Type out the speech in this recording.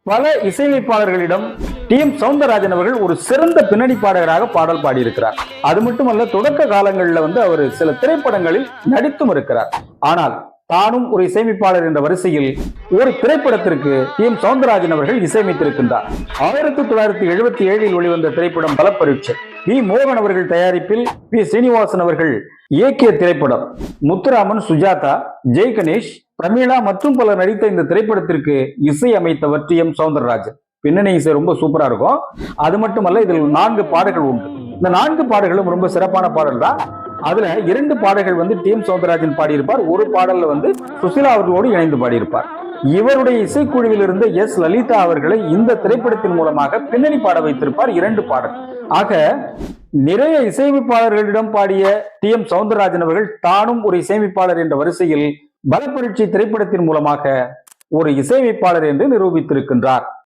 பல இசையமைப்பாளர்களிடம் D M Soundararajan அவர்கள் ஒரு சிறந்த பின்னணி பாடகராக பாடல் பாடியிருக்கிறார். அது மட்டுமல்ல, தொடக்க காலங்களில் அவர் சில திரைப்படங்களில் நடித்தும் இருக்கிறார். ஆனால் தானும் ஒரு இசையமைப்பாளர் என்ற வரிசையில் ஒரு திரைப்படத்திற்கு டி எம் சௌந்தரராஜன் அவர்கள் இசையமைத்திருக்கின்றார். 1977 வெளிவந்த திரைப்படம் பலப்பரீட்சை. வி மோகன் அவர்கள் தயாரிப்பில் பி ஸ்ரீனிவாசன் அவர்கள் இயக்கிய திரைப்படம். முத்துராமன், சுஜாதா, ஜெய் கணேஷ், பிரமீளா மற்றும் பலர் நடித்த இந்த திரைப்படத்திற்கு இசை அமைத்தவர் டி எம் சௌந்தரராஜன். பின்னணி இசை ரொம்ப சூப்பரா இருக்கும். அது மட்டுமல்ல, இதில் 4 பாடல்கள் உண்டு. இந்த 4 பாடல்களும் ரொம்ப சிறப்பான பாடல் தான். அதுல 2 பாடல்கள் டி எம் சௌந்தரராஜன் பாடியிருப்பார். ஒரு பாடல்ல சுசிலா அவர்களோடு இணைந்து பாடியிருப்பார். இவருடைய இசைக்குழுவில் இருந்த எஸ் லலிதா அவர்களை இந்த திரைப்படத்தின் மூலமாக பின்னணி பாட வைத்திருப்பார் 2 பாடல். ஆக நிறைய இசையமைப்பாளர்களிடம் பாடிய டி எம் சௌந்தரராஜன் அவர்கள் தானும் ஒரு இசையமைப்பாளர் என்ற வரிசையில் பலப்பரீட்சை திரைப்படத்தின் மூலமாக ஒரு இசையமைப்பாளர் என்று நிரூபித்திருக்கின்றார்.